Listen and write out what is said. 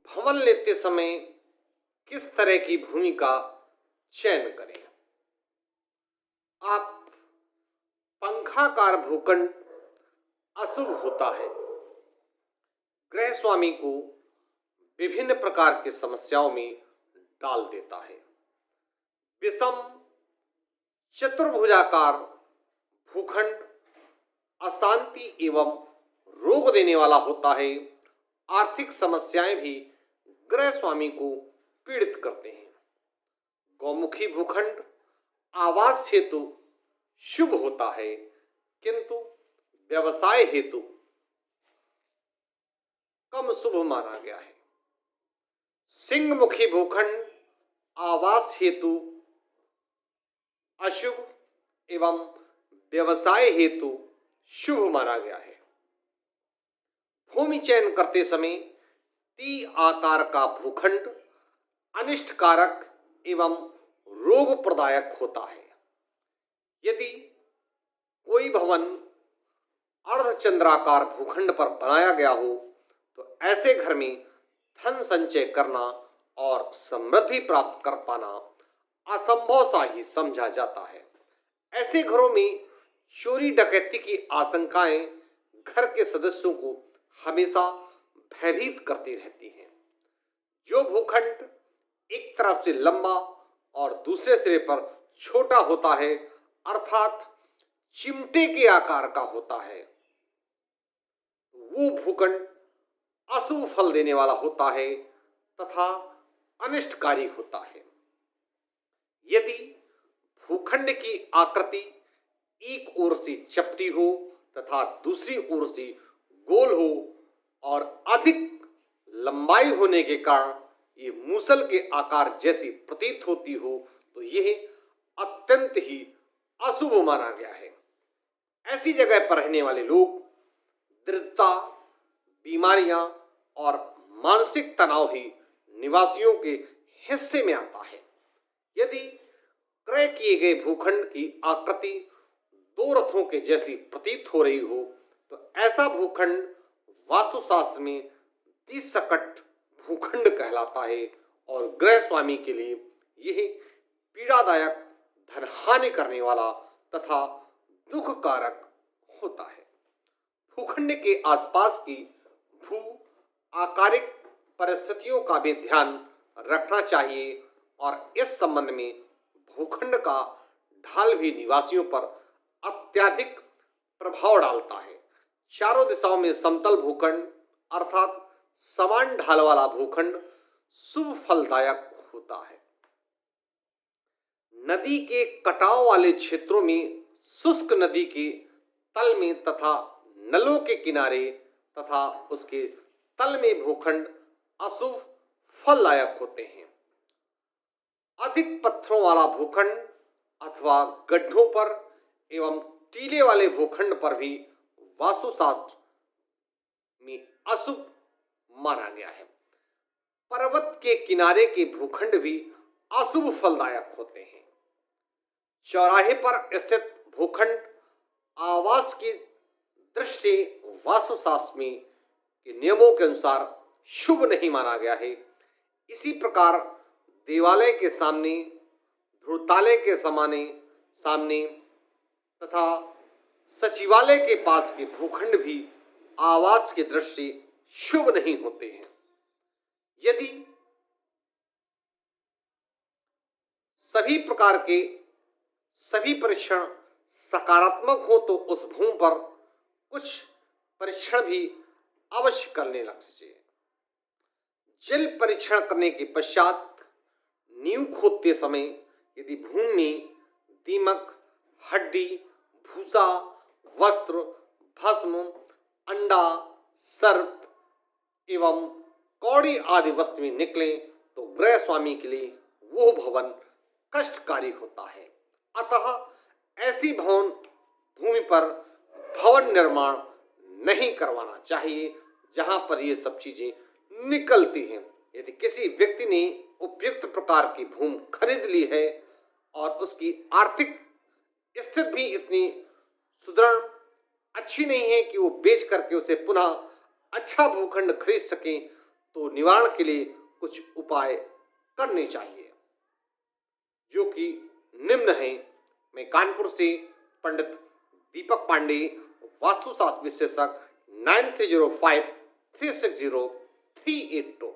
भवन लेते समय किस तरह की भूमि का चयन करें। आप पंखाकार भूखंड अशुभ होता है, गृह स्वामी को विभिन्न प्रकार की समस्याओं में डाल देता है। विषम चतुर्भुजाकार भूखंड अशांति एवं रोग देने वाला होता है। आर्थिक समस्याएं भी गृह स्वामी को पीड़ित करते हैं। गौमुखी भूखंड आवास हेतु शुभ होता है, किंतु व्यवसाय हेतु कम शुभ माना गया है। सिंहमुखी भूखंड आवास हेतु अशुभ एवं व्यवसाय हेतु शुभ माना गया है। भूमि चयन करते समय टी आकार का भूखंड अनिष्टकारक एवं रोग प्रदायक होता है। यदि कोई भवन अर्धचंद्राकार भूखंड पर बनाया गया हो तो ऐसे घर में धन संचय करना और समृद्धि प्राप्त कर पाना असंभव सा ही समझा जाता है। ऐसे घरों में चोरी डकैती की आशंकाएं घर के सदस्यों को हमेशा भयभीत करती रहती हैं। जो भूखंड एक तरफ से लंबा और दूसरे सिरे पर छोटा होता है, अर्थात चिमटे के आकार का होता है, वो भूखंड अशुभ फल देने वाला होता है तथा अनिष्टकारी होता है। यदि भूखंड की आकृति एक ओर से चपटी हो तथा दूसरी ओर से गोल हो और अधिक लंबाई होने के कारण ये मूसल के आकार जैसी प्रतीत होती हो तो यह अत्यंत ही अशुभ माना गया है। ऐसी जगह पर रहने वाले लोग दृढ़ता, बीमारियां और मानसिक तनाव ही निवासियों के हिस्से में आता है। यदि क्रय किए गए भूखंड की आकृति दो रथों के जैसी प्रतीत हो रही हो तो ऐसा भूखंड वास्तुशास्त्र में द्विसकट भूखंड कहलाता है और गृह स्वामी के लिए यह पीड़ादायक, धनहानि करने वाला तथा दुखकारक होता है। भूखंड के आसपास की भू आकारिक परिस्थितियों का भी ध्यान रखना चाहिए और इस संबंध में भूखंड का ढाल भी निवासियों पर अत्यधिक प्रभाव डालता है। चारों दिशाओं में समतल भूखंड अर्थात समान ढाल वाला भूखंड शुभ फलदायक होता है। नदी के कटाव वाले क्षेत्रों में शुष्क नदी के तल में तथा नलों के किनारे तथा उसके तल में भूखंड अशुभ फलदायक होते हैं। अधिक पत्थरों वाला भूखंड अथवा गड्ढों पर एवं टीले वाले भूखंड पर भी वास्तुशास्त्र में अशुभ माना गया है। पर्वत के किनारे के भूखंड भी अशुभ फलदायक होते हैं। चौराहे पर स्थित भूखंड आवास की दृष्टि वास्तुशास्त्र में के नियमों के अनुसार शुभ नहीं माना गया है। इसी प्रकार देवालय के सामने, ध्रुवतालय के सामने तथा सचिवालय के पास के भूखंड भी आवास की दृष्टि शुभ नहीं होते हैं। यदि सभी परीक्षण सकारात्मक हो तो उस भूमि पर कुछ परीक्षण भी अवश्य करने लगना चाहिए। जल परीक्षण करने के पश्चात नींव खोदते समय यदि भूमि में दीमक, हड्डी, भूसा, वस्त्र, भस्म, अंडा, सर्प एवं कौड़ी आदि वस्तुएं निकले तो गृह स्वामी के लिए वो भवन कष्टकारी होता है। अतः ऐसी भूमि पर भवन निर्माण नहीं करवाना चाहिए जहां पर ये सब चीजें निकलती हैं। यदि किसी व्यक्ति ने उपयुक्त प्रकार की भूमि खरीद ली है और उसकी आर्थिक स्थिति भी इतनी सुदृढ़ अच्छी नहीं है कि वो बेच करके उसे पुनः अच्छा भूखंड खरीद सके तो निवारण के लिए कुछ उपाय करने चाहिए, जो कि निम्न है। मैं कानपुर से पंडित दीपक पांडे, वास्तुशास्त्र विशेषज्ञ, 9305 360 382।